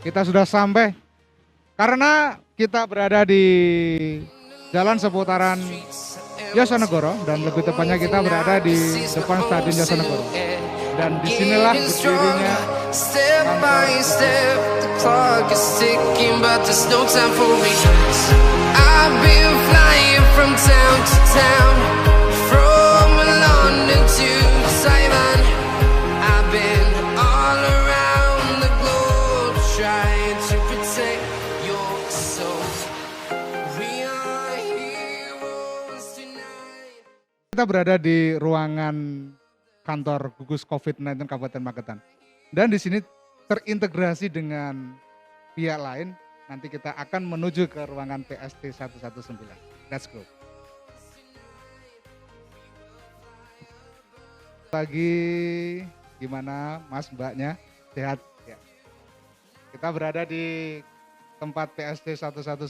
kita sudah sampai karena kita berada di jalan seputaran Jatinegara dan lebih tepatnya kita berada di depan Stadion Jatinegara. Dan disinilah berdirinya kantor I've been flying from town to town, from London to Taiwan. I've been all around the globe trying to protect your soul. We are heroes tonight. Kita berada di ruangan kantor gugus COVID-19 Kabupaten Magetan. Dan di sini terintegrasi dengan pihak lain. Nanti kita akan menuju ke ruangan PST 119. Let's go. Lagi gimana Mas Mbaknya? Sehat? Ya. Kita berada di tempat PST 119.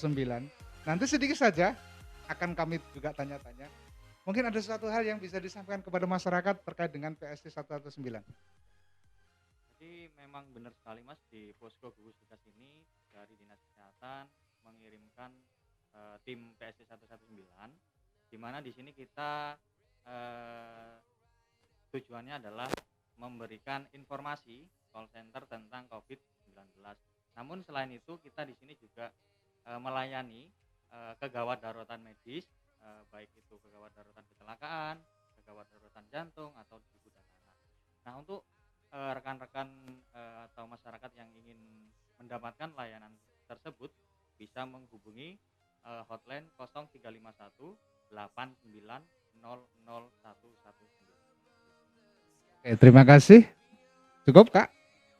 Nanti sedikit saja akan kami juga tanya-tanya. Mungkin ada suatu hal yang bisa disampaikan kepada masyarakat terkait dengan PST 119. Jadi memang benar sekali Mas, di posko gugus tugas ini dari Dinas Kesehatan mengirimkan tim PST 119, di mana di sini kita tujuannya adalah memberikan informasi call center tentang COVID-19. Namun selain itu kita di sini juga melayani kegawat daruratan medis, baik itu kegawat daruratan kecelakaan, kegawat daruratan jantung atau ibu dan anak. Nah, untuk rekan-rekan atau masyarakat yang ingin mendapatkan layanan tersebut bisa menghubungi hotline 0351 89 00119. Oke, terima kasih. Cukup Kak?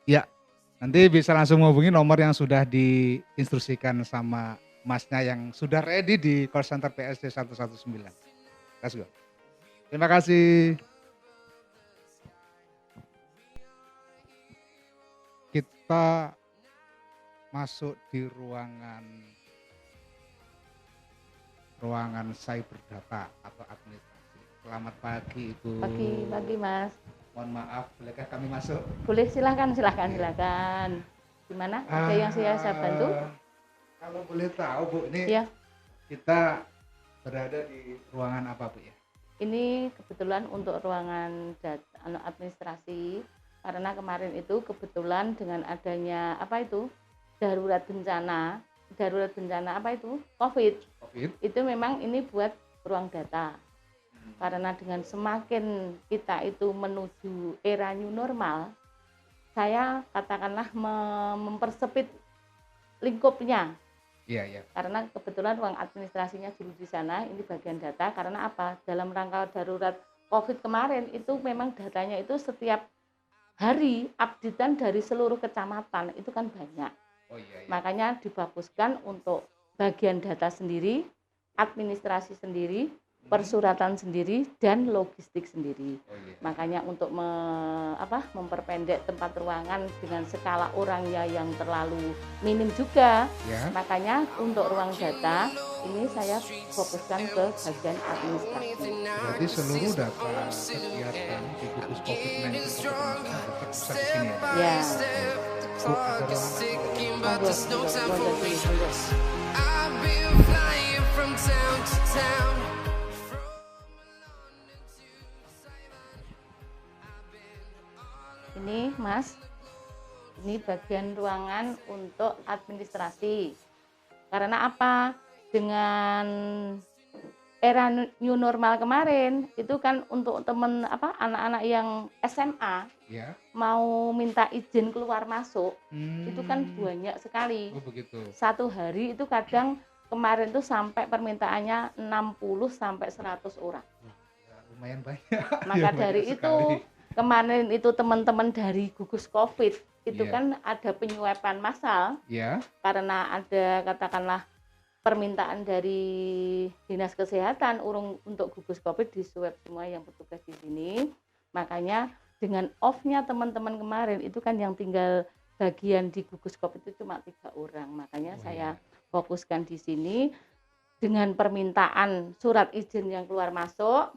Ya, nanti bisa langsung menghubungi nomor yang sudah diinstruksikan sama Masnya yang sudah ready di call center PST 119. Let's go. Terima kasih. Kita masuk di ruangan cyber data atau administrasi. Selamat pagi Ibu. Pagi Mas. Mohon maaf, bolehkah kami masuk? Boleh, silakan. Gimana? Ada yang saya bantu? Kalau boleh tahu Bu, ini ya. Kita berada di ruangan apa Bu ya? Ini kebetulan untuk ruangan administrasi. Karena kemarin itu kebetulan dengan adanya darurat bencana apa itu COVID itu memang ini buat ruang data. Karena dengan semakin kita itu menuju era new normal, saya katakanlah mempersempit lingkupnya. Iya. Karena kebetulan ruang administrasinya dulu di sana, ini bagian data. Karena apa? Dalam rangka darurat COVID kemarin itu memang datanya itu setiap hari updatean dari seluruh kecamatan itu kan banyak. Iya. Makanya dibaguskan untuk bagian data sendiri, administrasi sendiri, persuratan sendiri, dan logistik sendiri. Makanya untuk memperpendek tempat ruangan dengan skala orangnya yang terlalu minim juga. Makanya untuk ruang data ini saya fokuskan ke bagian administrasi. Berarti seluruh data kegiatan di gugus COVID-19 terpusat di sini ya? Bu, ada ruangan ini Mas, ini bagian ruangan untuk administrasi. Karena apa? Dengan era new normal kemarin itu kan untuk anak-anak yang SMA mau minta izin keluar masuk itu kan banyak sekali. Begitu. Satu hari itu kadang kemarin tuh sampai permintaannya 60 sampai 100 orang. Lumayan banyak. Maka dari itu kemarin itu teman-teman dari gugus COVID itu kan ada penyuapan massal. Karena ada katakanlah permintaan dari Dinas Kesehatan untuk gugus COVID di swab semua yang bertugas di sini. Makanya dengan off-nya teman-teman kemarin itu kan yang tinggal bagian di gugus COVID itu cuma 3 orang. Makanya saya fokuskan di sini dengan permintaan surat izin yang keluar masuk.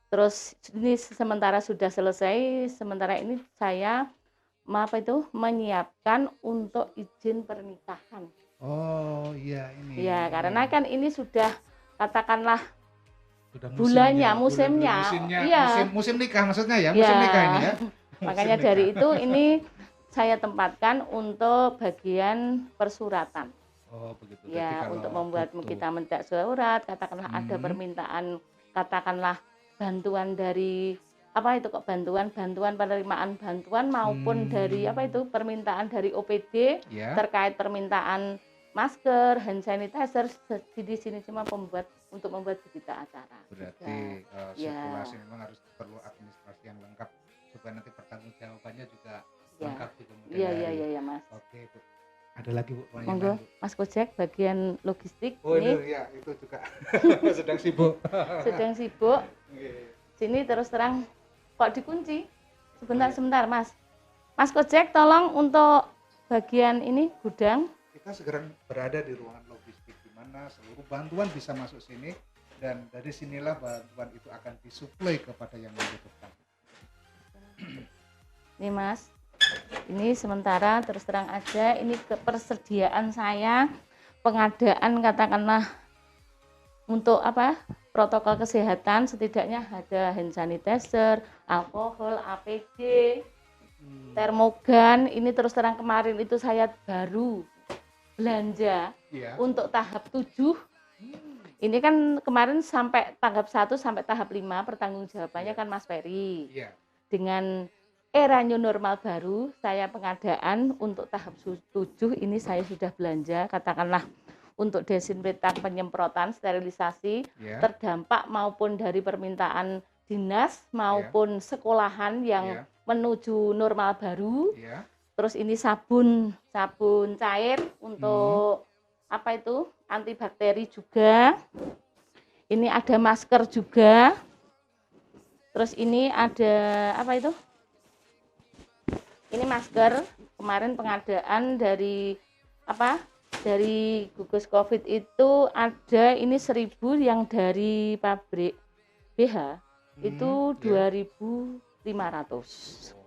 Terus ini sementara sudah selesai, sementara ini saya apa itu menyiapkan untuk izin pernikahan. Oh iya ini. Ya, karena kan ini sudah katakanlah Sudah bulannya, musimnya, musimnya. Iya. musim nikah maksudnya ya, Ya. musim nikah ini ya. Makanya Musim dari nikah. itu ini saya tempatkan untuk bagian persuratan. Oh begitu. Ya, Jadi untuk kalau membuat butuh- kita mencetak surat, katakanlah ada permintaan, katakanlah bantuan dari apa itu kok bantuan penerimaan bantuan maupun dari apa itu permintaan dari OPD ya. terkait permintaan masker, hand sanitizer di sini cuma untuk membuat berita acara. Berarti Ya. sirkulasi memang harus perlu administrasi yang lengkap supaya nanti pertanggungjawabannya juga Ya. lengkap di kemudian Iya, hari. iya, Mas. Oke, Bu. Ada lagi Bu? Yang Monggo, lain, Bu? Mas Kojek bagian logistik Oh ini ya itu juga sedang sibuk. sedang sibuk. Oke. Sini terus terang kok dikunci. Sebentar, Mas. Mas Kojek tolong untuk bagian ini gudang. Kita segera berada di ruangan logistik di mana seluruh bantuan bisa masuk sini dan dari sinilah bantuan itu akan disuplai kepada yang membutuhkan. Nih Mas, ini sementara terus terang aja ini kepersediaan saya pengadaan katakanlah untuk apa protokol kesehatan setidaknya ada hand sanitizer, alkohol, APD, termogan. Ini terus terang kemarin itu saya baru belanja untuk tahap 7. Ini kan kemarin sampai tahap 1 sampai tahap 5 pertanggungjawabannya kan Mas Ferry. Dengan era new normal baru saya pengadaan untuk tahap 7 ini saya sudah belanja katakanlah untuk desinfektan, penyemprotan, sterilisasi terdampak maupun dari permintaan dinas maupun sekolahan yang menuju normal baru. Terus ini sabun cair untuk apa itu antibakteri juga. Ini ada masker juga. Terus ini ada apa itu? Ini masker kemarin pengadaan dari apa? Dari gugus COVID itu ada ini 1000 yang dari pabrik BH itu 2.500.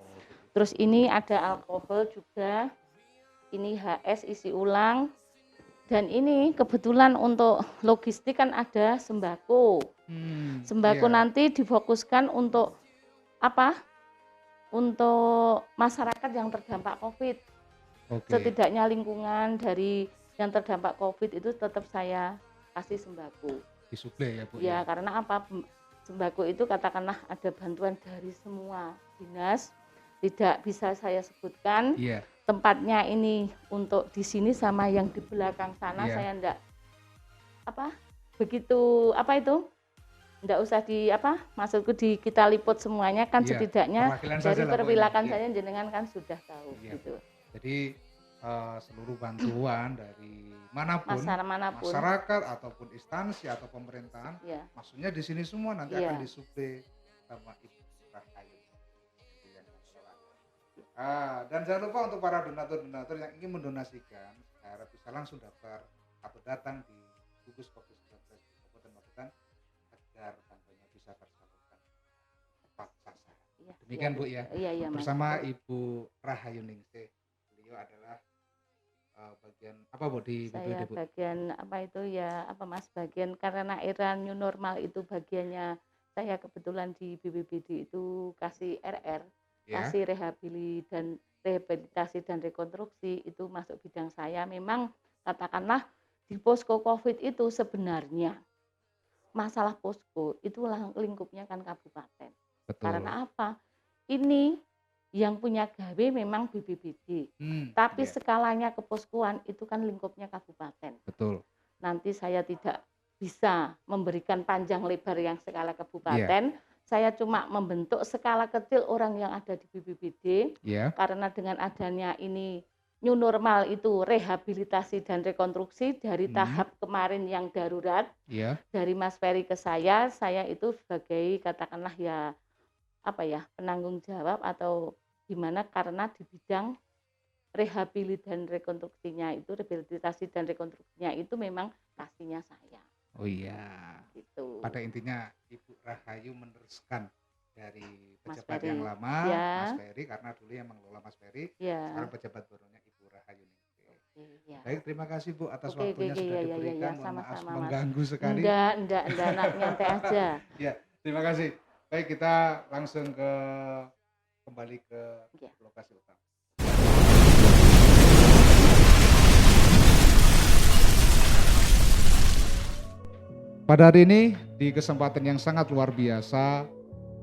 Terus ini ada alkohol juga. Ini HS isi ulang. Dan ini kebetulan untuk logistik kan ada sembako. Sembako nanti difokuskan untuk apa? Untuk masyarakat yang terdampak COVID. Setidaknya lingkungan dari yang terdampak COVID itu tetap saya kasih sembako. Disuplai ya Bu? Ya, karena apa? Sembako itu katakanlah ada bantuan dari semua dinas. Tidak bisa saya sebutkan. Tempatnya ini untuk di sini sama yang di belakang sana saya enggak apa? Begitu apa itu? Enggak usah di apa? Maksudku kita liput semuanya kan setidaknya dari perwilakan saya jenengan kan sudah tahu gitu. Jadi seluruh bantuan dari manapun, manapun, masyarakat ataupun instansi atau pemerintahan, maksudnya di sini semua nanti akan disuplai sama Ibu Rahayu. Dan jangan lupa untuk para donatur-donatur yang ingin mendonasikan, secara bisa langsung daftar atau datang di gugus COVID-19 Kabupaten Magetan agar bantuannya bisa tersalurkan tepat sasaran. Demikian Bu ya. Bersama Ibu Rahayu Ningsih. Beliau adalah bagian apa Bu di saya BPBD Bu? Bagian apa itu ya apa Mas bagian karena era new normal itu bagiannya saya kebetulan di BPBD itu kasih RR kasih rehabilitasi dan rekonstruksi itu masuk bidang saya. Memang katakanlah di posko COVID itu sebenarnya masalah posko itu lingkupnya kan kabupaten. Betul. Karena apa? Ini yang punya gawe memang BPBD, tapi skalanya keposkoan itu kan lingkupnya kabupaten. Betul. Nanti saya tidak bisa memberikan panjang lebar yang skala kabupaten, saya cuma membentuk skala kecil orang yang ada di BPBD, karena dengan adanya ini new normal itu rehabilitasi dan rekonstruksi dari tahap kemarin yang darurat, dari Mas Ferry ke saya itu sebagai katakanlah ya apa ya penanggung jawab atau gimana karena di bidang rehabilitasi dan rekonstruksinya itu rehabilitasi dan rekonstruksinya itu memang pastinya saya. Oh iya. Gitu. Pada intinya Ibu Rahayu meneruskan dari Mas pejabat Ferry. yang lama, Ya. Mas Ferry, karena dulu yang mengelola Mas Ferry, Ya. sekarang pejabat barunya Ibu Rahayu Ningsih. Ya. Baik, terima kasih Bu atas Oke, waktunya sudah ya, diberikan. Mohon maaf sama-sama Mas. mengganggu sekali. Enggak, nak, nyantai aja. Ya, terima kasih. Baik, kita langsung kembali ke Ya. lokasi utama. Pada hari ini di kesempatan yang sangat luar biasa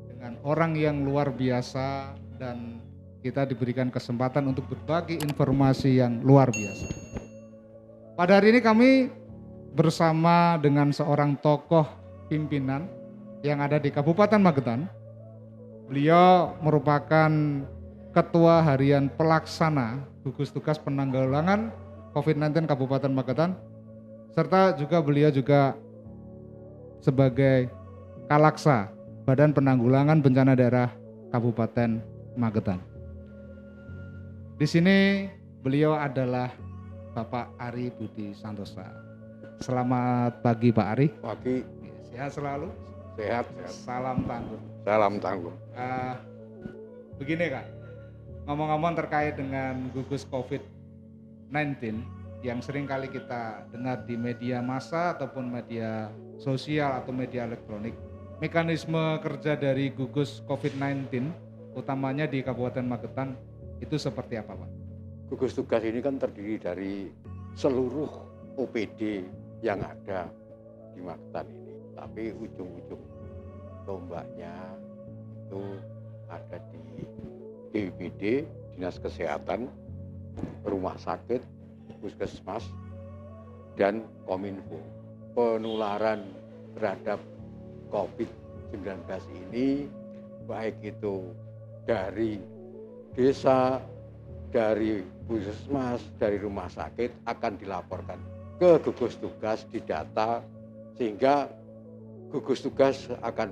dengan orang yang luar biasa dan kita diberikan kesempatan untuk berbagi informasi yang luar biasa. Pada hari ini kami bersama dengan seorang tokoh pimpinan yang ada di Kabupaten Magetan. Beliau merupakan Ketua Harian Pelaksana Gugus Tugas Penanggulangan COVID-19 Kabupaten Magetan, serta juga beliau juga sebagai Kalaksa Badan Penanggulangan Bencana Daerah Kabupaten Magetan. Di sini beliau adalah Bapak Ari Budi Santosa. Selamat pagi Pak Ari. Pagi. Sehat selalu. Sehat. Salam tangguh. Salam tangguh. Begini Kak, ngomong-ngomong terkait dengan gugus COVID-19 yang sering kali kita dengar di media massa ataupun media sosial atau media elektronik, mekanisme kerja dari gugus COVID-19 utamanya di Kabupaten Magetan itu seperti apa Pak? Gugus tugas ini kan terdiri dari seluruh OPD yang ada di Magetan ini. Tapi ujung-ujung tombaknya itu ada di BPD, Dinas Kesehatan, Rumah Sakit, Puskesmas, dan Kominfo. Penularan terhadap COVID-19 ini baik itu dari desa, dari puskesmas, dari rumah sakit akan dilaporkan ke gugus tugas, didata, sehingga gugus tugas akan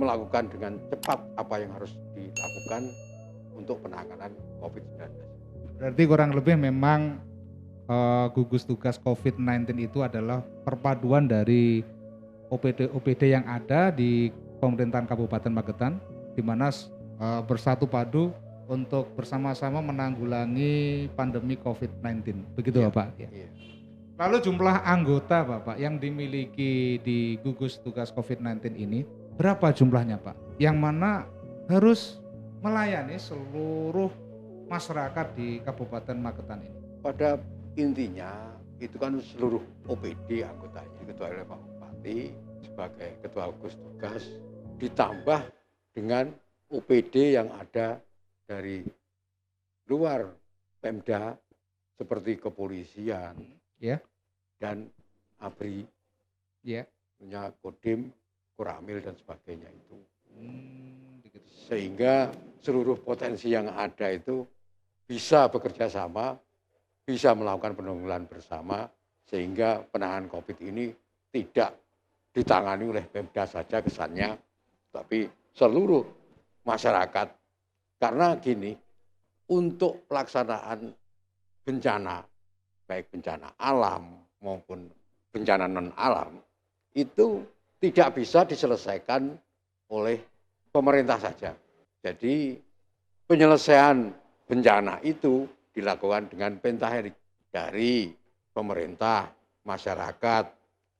melakukan dengan cepat apa yang harus dilakukan untuk penanganan COVID-19. Berarti kurang lebih memang gugus tugas COVID-19 itu adalah perpaduan dari OPD yang ada di pemerintahan Kabupaten Magetan, di mana bersatu padu untuk bersama-sama menanggulangi pandemi COVID-19. Begitu Ya, Bapak? Ya. iya. Lalu jumlah anggota Bapak yang dimiliki di gugus tugas COVID-19 ini berapa jumlahnya Pak? Yang mana harus melayani seluruh masyarakat di Kabupaten Magetan ini? Pada intinya itu kan seluruh OPD anggotanya, ketua oleh Pak Bupati sebagai ketua gugus tugas, ditambah dengan OPD yang ada dari luar Pemda seperti kepolisian, Ya. dan ABRI, Ya. punya Kodim, Koramil dan sebagainya itu. Begitu. Sehingga seluruh potensi yang ada itu bisa bekerja sama, bisa melakukan penanggulangan bersama, sehingga penanganan COVID ini tidak ditangani oleh Pemda saja kesannya, tapi seluruh masyarakat. Karena gini, untuk pelaksanaan bencana, baik bencana alam maupun bencana non-alam, itu tidak bisa diselesaikan oleh pemerintah saja. Jadi penyelesaian bencana itu dilakukan dengan pentahelik dari pemerintah, masyarakat,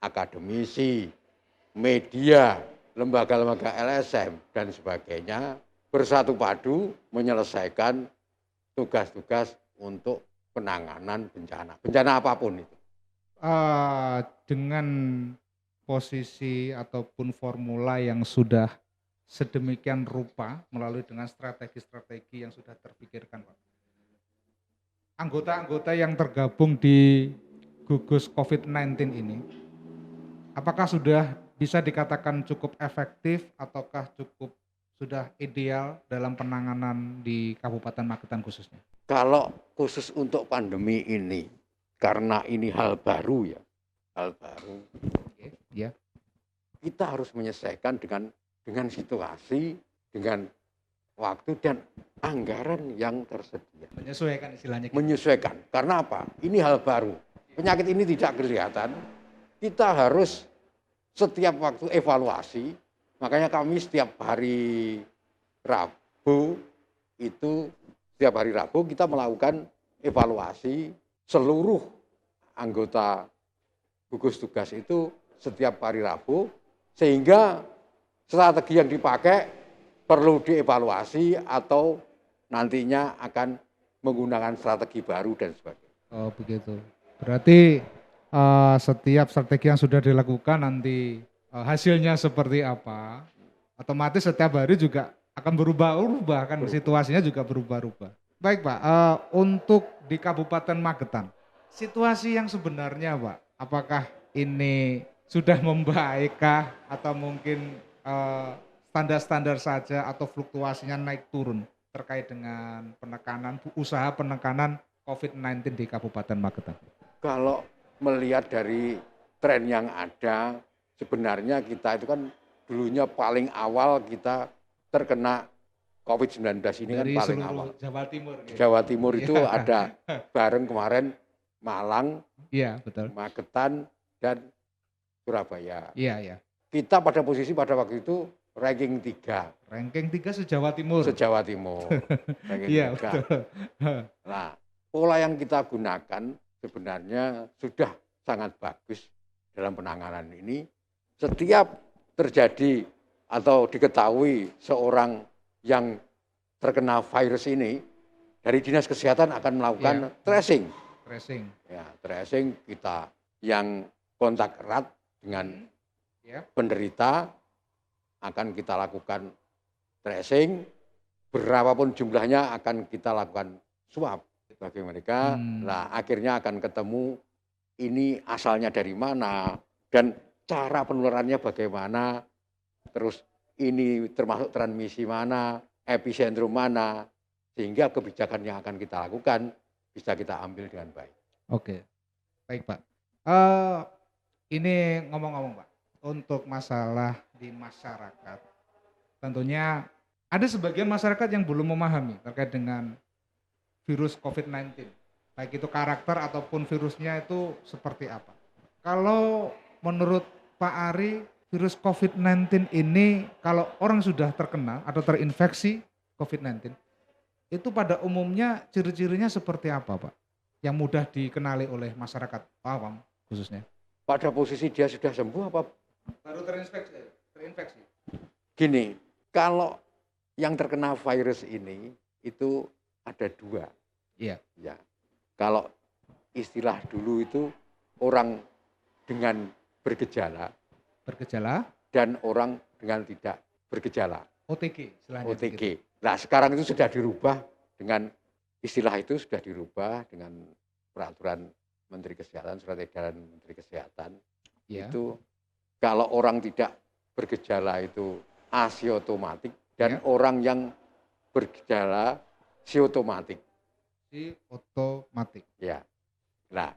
akademisi, media, lembaga-lembaga LSM, dan sebagainya, bersatu padu menyelesaikan tugas-tugas untuk penanganan bencana apapun itu. Dengan posisi ataupun formula yang sudah sedemikian rupa melalui dengan strategi-strategi yang sudah terpikirkan Pak. Anggota-anggota yang tergabung di gugus COVID-19 ini, apakah sudah bisa dikatakan cukup efektif ataukah cukup sudah ideal dalam penanganan di Kabupaten Magetan khususnya? Kalau khusus untuk pandemi ini, karena ini hal baru ya, Ya. kita harus menyesuaikan dengan situasi, dengan waktu dan anggaran yang tersedia. Menyesuaikan istilahnya. Menyesuaikan, karena apa? Ini hal baru. Penyakit ini tidak kelihatan, kita harus setiap waktu evaluasi. Makanya kami setiap hari Rabu itu setiap hari Rabu kita melakukan evaluasi seluruh anggota gugus tugas itu setiap hari Rabu, sehingga strategi yang dipakai perlu dievaluasi atau nantinya akan menggunakan strategi baru dan sebagainya. Oh begitu. Berarti setiap strategi yang sudah dilakukan nanti hasilnya seperti apa, otomatis setiap hari juga akan berubah-ubah kan, situasinya juga berubah-ubah. Baik Pak, untuk di Kabupaten Magetan, situasi yang sebenarnya Pak, apakah ini sudah membaikkah atau mungkin standar-standar saja atau fluktuasinya naik turun terkait dengan usaha penekanan COVID-19 di Kabupaten Magetan? Kalau melihat dari tren yang ada, sebenarnya kita itu kan dulunya paling awal kita terkena COVID-19 ini dari kan paling awal. Jawa Timur. Ya. Jawa Timur itu ada bareng kemarin Malang, iya betul, Magetan dan Surabaya. Iya. Kita pada posisi pada waktu itu ranking 3. Ranking 3 se-Jawa Timur. Se-Jawa Timur. Ranking Iya 3. betul. Nah, pola yang kita gunakan sebenarnya sudah sangat bagus dalam penanganan ini. Setiap terjadi atau diketahui seorang yang terkena virus ini, dari Dinas Kesehatan akan melakukan tracing. Ya, tracing kita yang kontak erat dengan penderita akan kita lakukan tracing, berapapun jumlahnya akan kita lakukan swab bagi mereka. Nah, akhirnya akan ketemu ini asalnya dari mana dan cara penularannya bagaimana, terus ini termasuk transmisi mana, epicentrum mana, sehingga kebijakan yang akan kita lakukan bisa kita ambil dengan baik. Oke, baik Pak. Ini ngomong-ngomong Pak, untuk masalah di masyarakat, tentunya ada sebagian masyarakat yang belum memahami terkait dengan virus COVID-19, baik itu karakter ataupun virusnya itu seperti apa. Kalau menurut Pak Ari, virus COVID-19 ini kalau orang sudah terkena atau terinfeksi COVID-19, itu pada umumnya ciri-cirinya seperti apa Pak? Yang mudah dikenali oleh masyarakat awam khususnya. Pada posisi dia sudah sembuh apa? Baru terinfeksi. Gini, kalau yang terkena virus ini itu ada 2. Iya. Ya. Kalau istilah dulu itu orang dengan bergejala dan orang dengan tidak bergejala. OTG. OTG. Nah sekarang itu sudah dirubah dengan istilah itu sudah dirubah dengan peraturan Menteri Kesehatan, surat edaran Menteri Kesehatan. Ya. Itu kalau orang tidak bergejala itu asimptomatik dan orang yang bergejala simptomatik. Ya. Nah,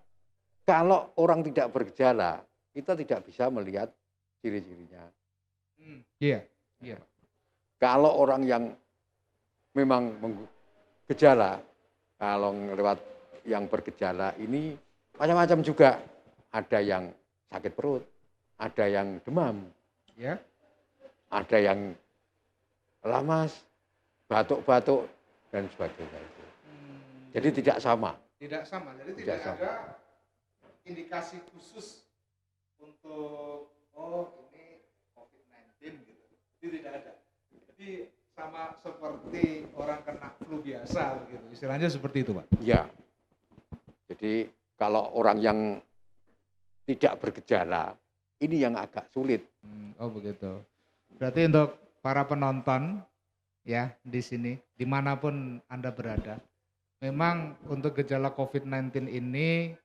kalau orang tidak bergejala, kita tidak bisa melihat ciri-cirinya. Iya. Kalau orang yang memang gejala, kalau lewat yang bergejala ini macam-macam juga. Ada yang sakit perut, ada yang demam, ada yang lamas, batuk-batuk dan sebagainya. Jadi tidak sama. Jadi tidak ada indikasi khusus untuk ini COVID-19 gitu. Itu tidak ada. Jadi sama seperti orang kena flu biasa gitu. Istilahnya seperti itu, Pak. Ya. Jadi kalau orang yang tidak bergejala, ini yang agak sulit. Oh begitu. Berarti untuk para penonton ya di sini, dimanapun Anda berada, memang untuk gejala COVID-19 ini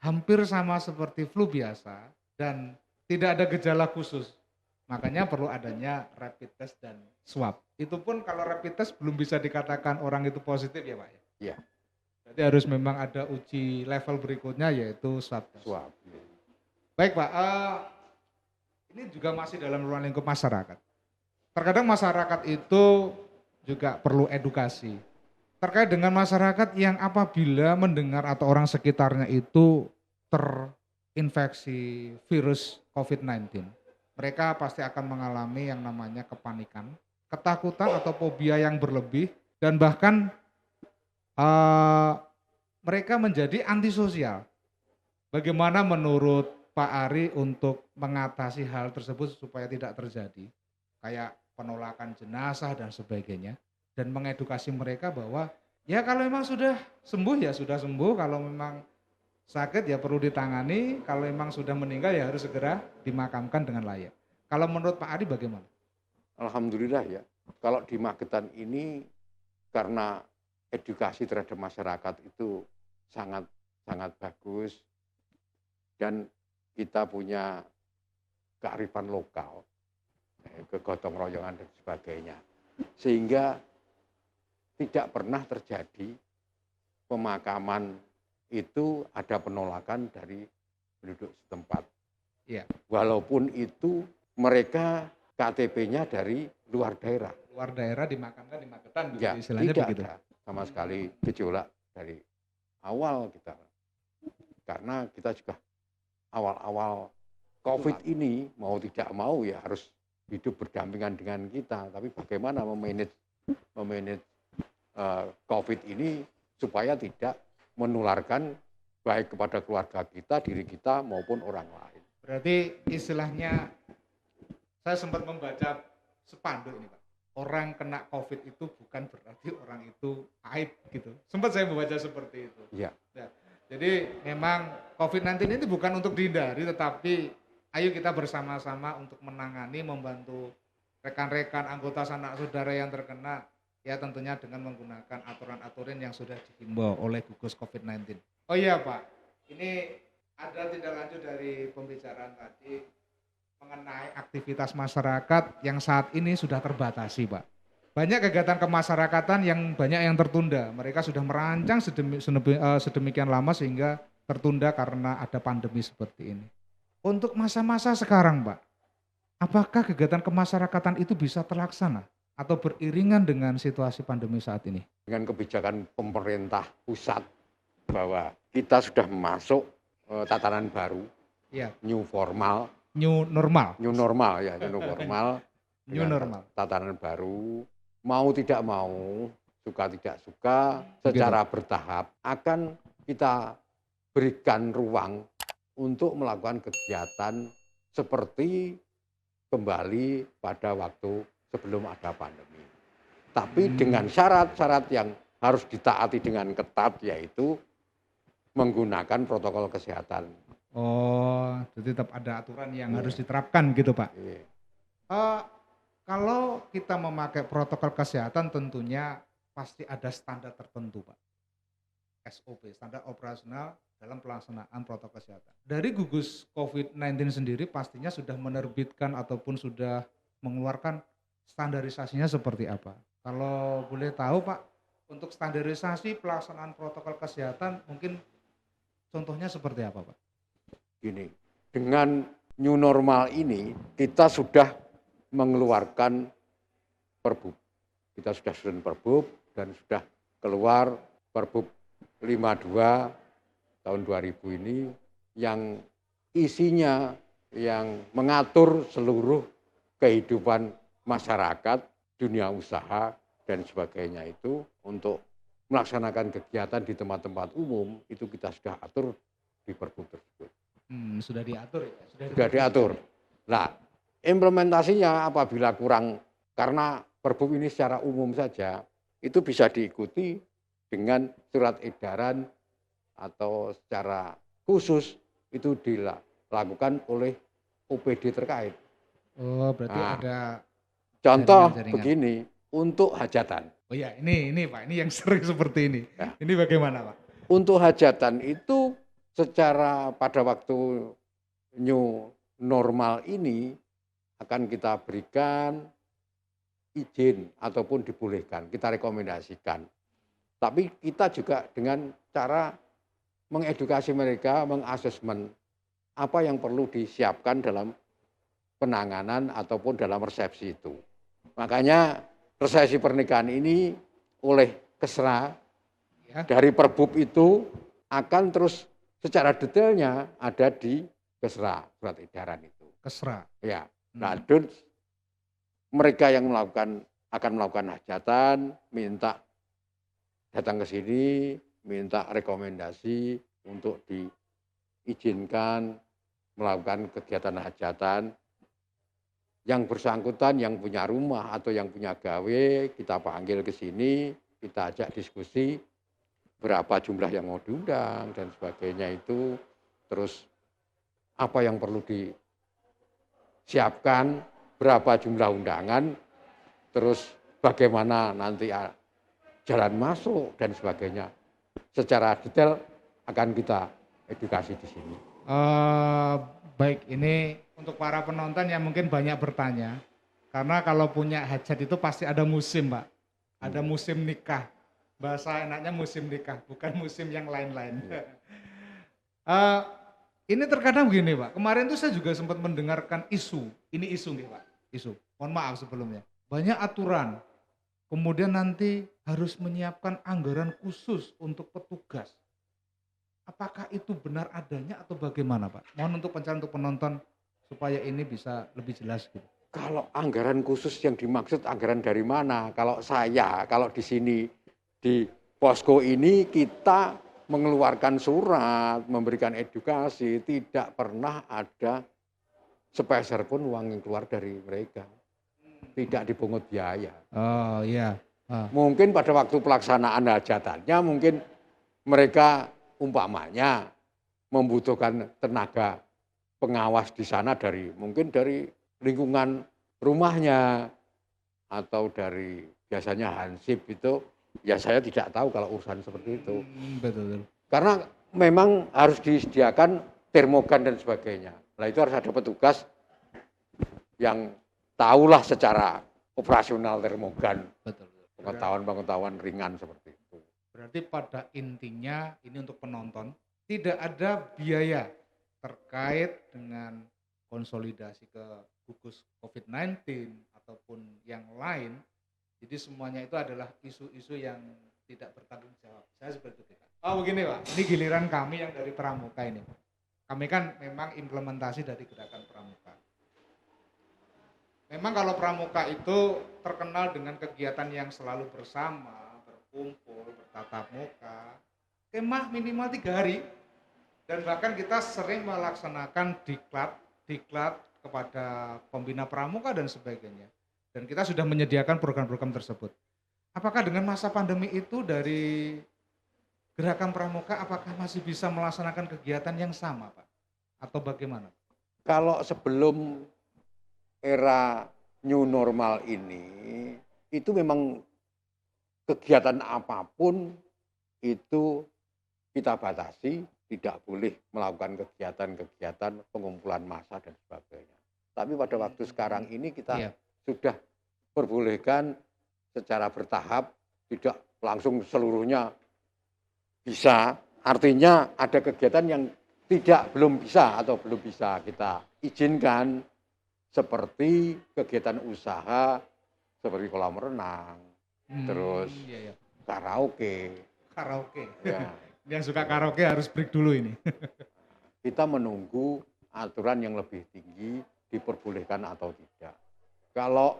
hampir sama seperti flu biasa dan tidak ada gejala khusus. Makanya perlu adanya rapid test dan swab. Itu pun kalau rapid test belum bisa dikatakan orang itu positif ya Pak ya? Iya. Jadi harus memang ada uji level berikutnya yaitu swab test. Swab. Baik Pak, ini juga masih dalam ruang lingkup masyarakat. Terkadang masyarakat itu juga perlu edukasi. Terkait dengan masyarakat yang apabila mendengar atau orang sekitarnya itu terinfeksi virus COVID-19. Mereka pasti akan mengalami yang namanya kepanikan, ketakutan atau fobia yang berlebih, dan bahkan eh, mereka menjadi antisosial. Bagaimana menurut Pak Ari untuk mengatasi hal tersebut supaya tidak terjadi? Kayak penolakan jenazah dan sebagainya. Dan mengedukasi mereka bahwa ya kalau memang sudah sembuh ya sudah sembuh, kalau memang sakit ya perlu ditangani, kalau memang sudah meninggal ya harus segera dimakamkan dengan layak. Kalau menurut Pak Ari bagaimana? Alhamdulillah ya, kalau di Magetan ini karena edukasi terhadap masyarakat itu sangat bagus, dan kita punya kearifan lokal, kegotong royongan dan sebagainya, sehingga tidak pernah terjadi pemakaman itu ada penolakan dari penduduk setempat. Ya. Walaupun itu mereka KTP-nya dari luar daerah. Luar daerah dimakamkan di Magetan, Ya, istilahnya tidak begitu. ada sama sekali gejolak dari awal kita. Karena kita juga awal-awal COVID ini mau tidak mau ya harus hidup berdampingan dengan kita. Tapi bagaimana memanage COVID ini supaya tidak menularkan baik kepada keluarga kita, diri kita maupun orang lain. Berarti istilahnya saya sempat membaca spanduk ini Pak. Orang kena COVID itu bukan berarti orang itu aib gitu. Sempat saya membaca seperti itu. Iya. Ya. Jadi memang COVID-19 ini bukan untuk dihindari, tetapi ayo kita bersama-sama untuk menangani, membantu rekan-rekan, anggota sanak saudara yang terkena, ya tentunya dengan menggunakan aturan-aturan yang sudah dihimbau oleh gugus COVID-19. Oh iya Pak, ini ada tindak lanjut dari pembicaraan tadi mengenai aktivitas masyarakat yang saat ini sudah terbatasi Pak. Banyak kegiatan kemasyarakatan yang banyak yang tertunda. Mereka sudah merancang sedemikian lama sehingga tertunda karena ada pandemi seperti ini. Untuk masa-masa sekarang Pak, apakah kegiatan kemasyarakatan itu bisa terlaksana atau beriringan dengan situasi pandemi saat ini? Dengan kebijakan pemerintah pusat bahwa kita sudah masuk tatanan baru, ya. New normal, ya, new normal, tatanan baru, mau tidak mau, suka tidak suka, secara bertahap akan kita berikan ruang untuk melakukan kegiatan seperti kembali pada waktu sebelum ada pandemi. Tapi dengan syarat-syarat yang harus ditaati dengan ketat, yaitu menggunakan protokol kesehatan. Oh, jadi tetap ada aturan yang harus diterapkan gitu Pak. Kalau kita memakai protokol kesehatan tentunya pasti ada standar tertentu Pak. SOP, standar operasional dalam pelaksanaan protokol kesehatan. Dari gugus COVID-19 sendiri pastinya sudah menerbitkan ataupun sudah mengeluarkan standarisasinya seperti apa. Kalau boleh tahu Pak, untuk standarisasi pelaksanaan protokol kesehatan mungkin contohnya seperti apa Pak? Gini, dengan new normal ini kita sudah mengeluarkan Perbup. Kita sudah susun Perbup dan sudah keluar Perbup 52 tahun 2000 ini yang isinya yang mengatur seluruh kehidupan masyarakat, dunia usaha dan sebagainya itu untuk melaksanakan kegiatan di tempat-tempat umum itu kita sudah atur di Perbup tersebut. Sudah diatur ya? Sudah diatur. Nah, implementasinya apabila kurang, karena Perbup ini secara umum saja, itu bisa diikuti dengan surat edaran atau secara khusus itu dilakukan oleh OPD terkait. Oh, berarti ada contoh jaringan. Begini, untuk hajatan. Oh ya, ini Pak, ini yang sering seperti ini. Ya. Ini bagaimana Pak? Untuk hajatan itu secara pada waktu new normal ini akan kita berikan izin ataupun dibolehkan, kita rekomendasikan. Tapi kita juga dengan cara mengedukasi mereka, mengasesmen apa yang perlu disiapkan dalam penanganan ataupun dalam resepsi itu. Makanya resepsi pernikahan ini oleh Kesra ya, dari Perbup itu akan terus secara detailnya ada di Kesra, surat edaran itu. Kesra. Ya. Nah, mereka yang melakukan akan melakukan hajatan, minta datang ke sini, minta rekomendasi untuk diizinkan melakukan kegiatan hajatan. Yang bersangkutan, yang punya rumah atau yang punya gawe, kita panggil ke sini, kita ajak diskusi berapa jumlah yang mau diundang dan sebagainya itu. Terus apa yang perlu disiapkan, berapa jumlah undangan, terus bagaimana nanti jalan masuk dan sebagainya. Secara detail akan kita edukasi di sini. Baik, ini untuk para penonton yang mungkin banyak bertanya, karena kalau punya hajat itu pasti ada musim, Pak. Ada musim nikah. Bahasa enaknya musim nikah, bukan musim yang lain-lain. Ini terkadang begini, Pak. Kemarin tuh saya juga sempat mendengarkan isu. Ini isu nih, Pak. Isu. Mohon maaf sebelumnya. Banyak aturan. Kemudian nanti harus menyiapkan anggaran khusus untuk petugas. Apakah itu benar adanya atau bagaimana, Pak? Mohon untuk pencerahan untuk penonton supaya ini bisa lebih jelas gitu. Kalau anggaran khusus yang dimaksud anggaran dari mana? Kalau di sini di posko ini kita mengeluarkan surat, memberikan edukasi, tidak pernah ada sepeser pun uang yang keluar dari mereka. Tidak dipungut biaya. Oh iya. Mungkin pada waktu pelaksanaan hajatannya mungkin mereka umpamanya membutuhkan tenaga pengawas di sana mungkin dari lingkungan rumahnya atau dari biasanya hansip itu, ya saya tidak tahu kalau urusan seperti itu. Betul. Karena memang harus disediakan termogan dan sebagainya. Nah itu harus ada petugas yang tahulah secara operasional termogan. Betul. Pengetahuan ringan seperti itu. Berarti pada intinya ini untuk penonton tidak ada biaya terkait dengan konsolidasi ke gugus COVID-19 ataupun yang lain. Jadi semuanya itu adalah isu-isu yang tidak bertanggung jawab. Saya seperti itu. Oh begini, Pak, ini giliran kami yang dari Pramuka ini. Kami kan memang implementasi dari gerakan Pramuka. Memang kalau Pramuka itu terkenal dengan kegiatan yang selalu bersama, berkumpul, bertatap muka, kemah minimal 3 hari, dan bahkan kita sering melaksanakan diklat kepada pembina pramuka dan sebagainya. Dan kita sudah menyediakan program-program tersebut. Apakah dengan masa pandemi itu dari gerakan pramuka, apakah masih bisa melaksanakan kegiatan yang sama, Pak? Atau bagaimana? Kalau sebelum era new normal ini, itu memang kegiatan apapun itu kita batasi, tidak boleh melakukan kegiatan-kegiatan pengumpulan massa dan sebagainya. Tapi pada waktu sekarang ini kita sudah perbolehkan secara bertahap, tidak langsung seluruhnya bisa. Artinya ada kegiatan yang belum bisa kita izinkan, seperti kegiatan usaha seperti kolam renang, terus karaoke. Ya. Yang suka karaoke harus break dulu ini. Kita menunggu aturan yang lebih tinggi diperbolehkan atau tidak. Kalau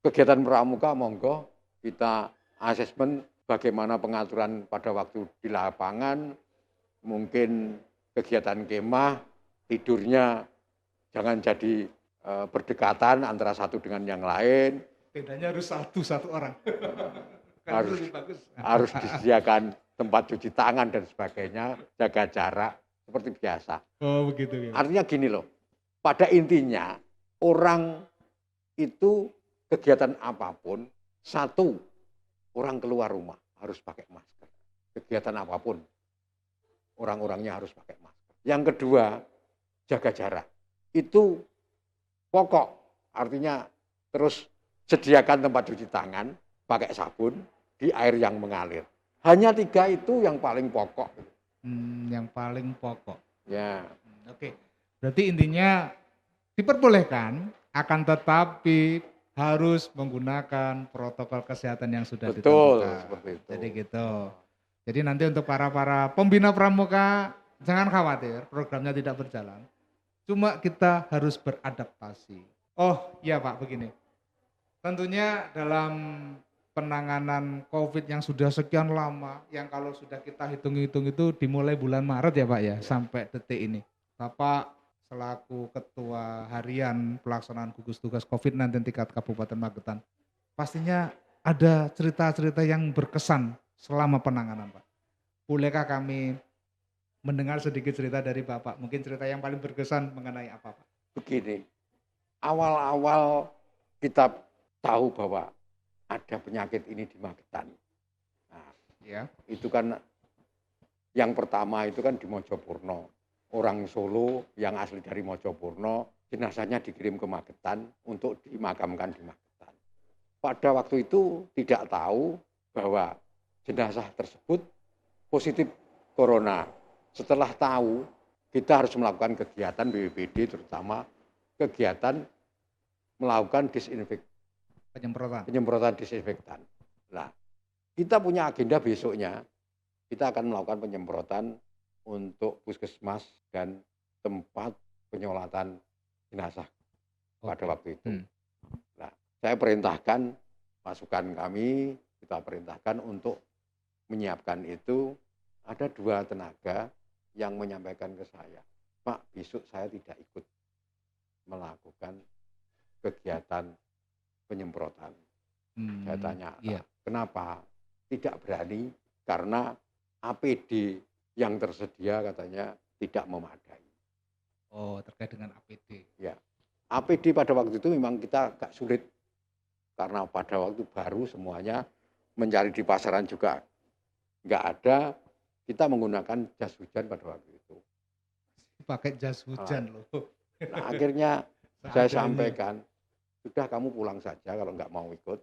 kegiatan pramuka monggo kita asesmen bagaimana pengaturan pada waktu di lapangan, mungkin kegiatan kemah tidurnya jangan jadi berdekatan antara satu dengan yang lain. Tendanya harus satu orang. Harus disediakan tempat cuci tangan dan sebagainya, jaga jarak seperti biasa. Oh begitu ya. Artinya gini loh, pada intinya orang itu kegiatan apapun, satu, orang keluar rumah harus pakai masker. Kegiatan apapun, orang-orangnya harus pakai masker. Yang kedua, jaga jarak. Itu pokok, artinya terus sediakan tempat cuci tangan, pakai sabun, di air yang mengalir. Hanya 3 itu yang paling pokok. Yang paling pokok. Ya. Oke. Berarti intinya diperbolehkan, akan tetapi harus menggunakan protokol kesehatan yang sudah ditentukan. Betul, seperti itu. Jadi gitu. Jadi nanti untuk para pembina pramuka jangan khawatir, programnya tidak berjalan. Cuma kita harus beradaptasi. Oh iya Pak, begini. Tentunya dalam penanganan COVID yang sudah sekian lama, yang kalau sudah kita hitung-hitung itu dimulai bulan Maret ya Pak ya, sampai detik ini. Bapak selaku Ketua Harian Pelaksanaan Gugus Tugas COVID-19 tingkat Kabupaten Magetan, pastinya ada cerita-cerita yang berkesan selama penanganan Pak. Bolehkah kami mendengar sedikit cerita dari Bapak? Mungkin cerita yang paling berkesan mengenai apa Pak? Begini, awal-awal kita tahu bahwa ada penyakit ini di Magetan. Nah, Ya. itu kan yang pertama itu kan di Mojopurno. Orang Solo yang asli dari Mojopurno, jenazahnya dikirim ke Magetan untuk dimakamkan di Magetan. Pada waktu itu tidak tahu bahwa jenazah tersebut positif corona. Setelah tahu, kita harus melakukan kegiatan BPBD, terutama kegiatan melakukan penyemprotan disinfektan. Nah, kita punya agenda besoknya, kita akan melakukan penyemprotan untuk puskesmas dan tempat penyolatan jenazah pada waktu itu. Nah, saya perintahkan pasukan kami, kita perintahkan untuk menyiapkan itu. Ada 2 tenaga yang menyampaikan ke saya, Pak, besok saya tidak ikut melakukan kegiatan penyemprotan. Saya tanya, kenapa? Tidak berani karena APD yang tersedia katanya tidak memadai. Oh, terkait dengan APD. Ya, APD pada waktu itu memang kita agak sulit karena pada waktu baru semuanya, mencari di pasaran juga nggak ada. Kita menggunakan jas hujan pada waktu itu. Pakai jas hujan loh. Nah, akhirnya saya sampaikan, sudah kamu pulang saja kalau nggak mau ikut,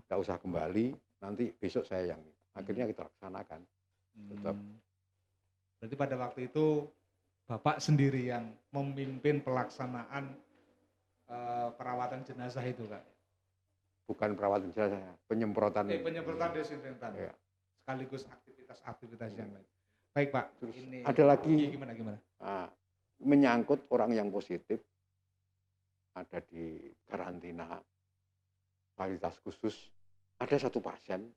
nggak usah kembali, nanti besok saya yang akhirnya kita laksanakan. Tetap. Berarti pada waktu itu Bapak sendiri yang memimpin pelaksanaan perawatan jenazah itu Kak? Bukan perawatan jenazah, penyemprotan. Penyemprotan desinfektan. Ya. Sekaligus aktivitas yang lain. Baik Pak. Terus ini ada lagi gimana? Nah, menyangkut orang yang positif ada di karantina fasilitas khusus. Ada 1 pasien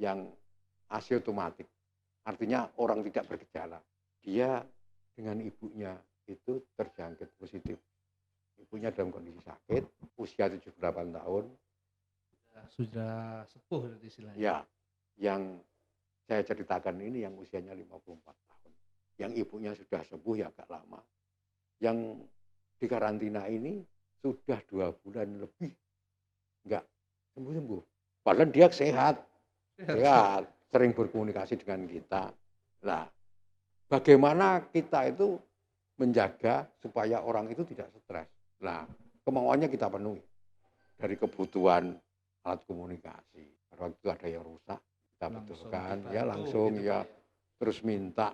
yang asimptomatik, artinya orang tidak bergejala. Dia dengan ibunya itu terjangkit positif. Ibunya dalam kondisi sakit, usia 78 tahun. Sudah sepuh istilahnya. Ya, yang saya ceritakan ini yang usianya 54 tahun. Yang ibunya sudah sembuh ya agak lama. Yang di karantina ini sudah 2 bulan lebih enggak sembuh-sembuh. Padahal dia sehat, sering berkomunikasi dengan kita. Nah, bagaimana kita itu menjaga supaya orang itu tidak stres. Nah, kemauannya kita penuhi. Dari kebutuhan alat komunikasi. Kalau itu ada yang rusak, kita betulkan. Ya langsung gitu, ya. Terus minta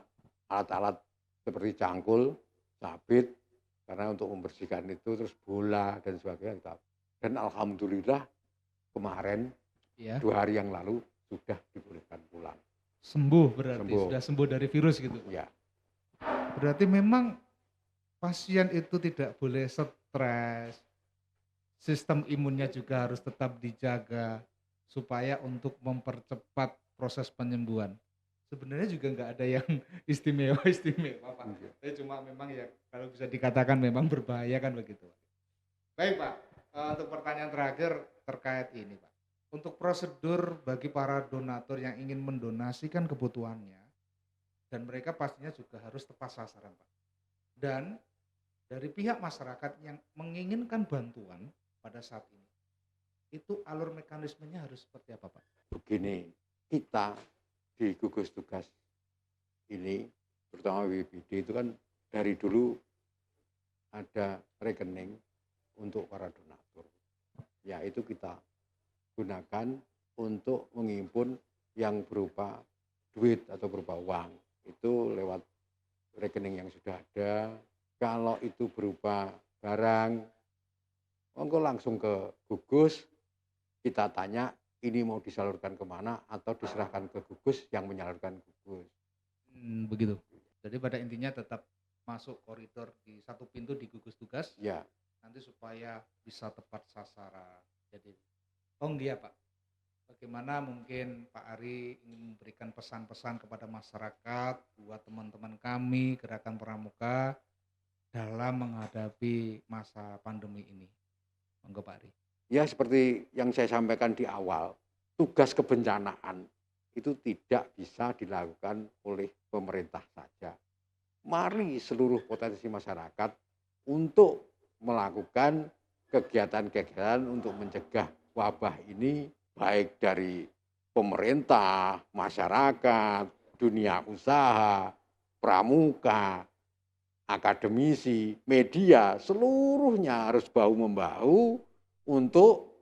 alat-alat seperti cangkul, sabit, karena untuk membersihkan itu, terus bola dan sebagainya. Dan alhamdulillah kemarin 2 hari yang lalu sudah dibolehkan pulang. Sembuh berarti, sudah sembuh dari virus gitu. Ya. Berarti memang pasien itu tidak boleh stres, sistem imunnya juga harus tetap dijaga supaya untuk mempercepat proses penyembuhan. Sebenarnya juga nggak ada yang istimewa Pak. Tapi cuma memang ya kalau bisa dikatakan memang berbahaya kan begitu. Baik Pak, untuk pertanyaan terakhir terkait ini Pak. Untuk prosedur bagi para donatur yang ingin mendonasikan kebutuhannya, dan mereka pastinya juga harus tepat sasaran Pak. Dan dari pihak masyarakat yang menginginkan bantuan pada saat ini, itu alur mekanismenya harus seperti apa Pak? Begini, kita di gugus tugas ini, terutama BPD itu kan dari dulu ada rekening untuk para donatur. Ya itu kita gunakan untuk menghimpun yang berupa duit atau berupa uang. Itu lewat rekening yang sudah ada. Kalau itu berupa barang, monggo langsung ke gugus, kita tanya ini mau disalurkan kemana atau diserahkan ke gugus yang menyalurkan gugus. Begitu. Jadi pada intinya tetap masuk koridor di satu pintu di gugus tugas. Ya. Nanti supaya bisa tepat sasaran. Jadi, iya Pak. Bagaimana mungkin Pak Ari ingin memberikan pesan-pesan kepada masyarakat buat teman-teman kami Gerakan Pramuka dalam menghadapi masa pandemi ini? Monggo Pak Ari. Ya seperti yang saya sampaikan di awal, tugas kebencanaan itu tidak bisa dilakukan oleh pemerintah saja. Mari seluruh potensi masyarakat untuk melakukan kegiatan-kegiatan untuk mencegah wabah ini, baik dari pemerintah, masyarakat, dunia usaha, pramuka, akademisi, media, seluruhnya harus bahu-membahu untuk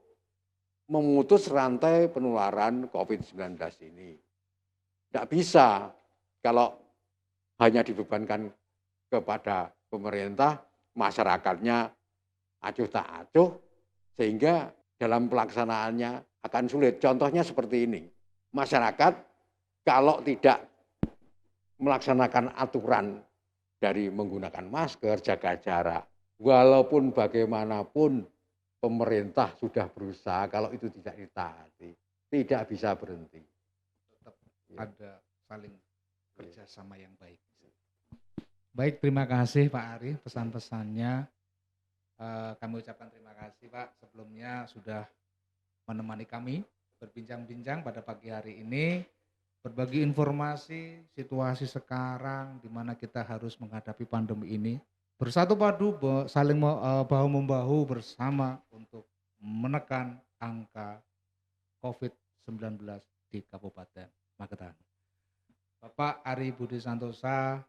memutus rantai penularan COVID-19 ini. Tidak bisa kalau hanya dibebankan kepada pemerintah, masyarakatnya acuh tak acuh, sehingga dalam pelaksanaannya akan sulit. Contohnya seperti ini, masyarakat kalau tidak melaksanakan aturan dari menggunakan masker, jaga jarak, walaupun bagaimanapun pemerintah sudah berusaha, kalau itu tidak ditaati, tidak bisa berhenti. Tetap ada saling kerjasama yang baik. Baik, terima kasih Pak Ari pesan-pesannya. Kami ucapkan terima kasih Pak sebelumnya sudah menemani kami berbincang-bincang pada pagi hari ini, berbagi informasi situasi sekarang di mana kita harus menghadapi pandemi ini. Bersatu padu, saling bahu-membahu bersama untuk menekan angka COVID-19 di Kabupaten Magetan. Bapak Ari Budi Santosa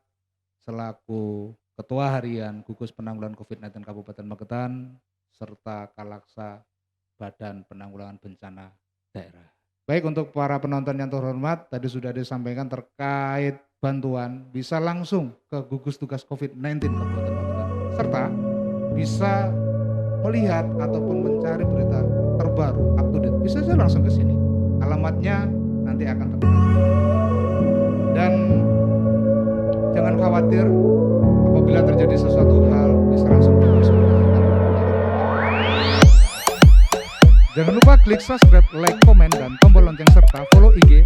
selaku Ketua Harian Gugus Penanggulangan COVID-19 Kabupaten Magetan serta Kalaksa Badan Penanggulangan Bencana Daerah. Baik, untuk para penonton yang terhormat, tadi sudah disampaikan terkait bantuan bisa langsung ke gugus tugas COVID-19 Kabupaten Magetan serta bisa melihat ataupun mencari berita terbaru up to date. Bisa saja langsung ke sini. Alamatnya nanti akan tertera. Dan jangan khawatir apabila terjadi sesuatu hal bisa langsung dikonsultasikan. Jangan lupa klik subscribe, like, komen, dan tombol lonceng serta follow IG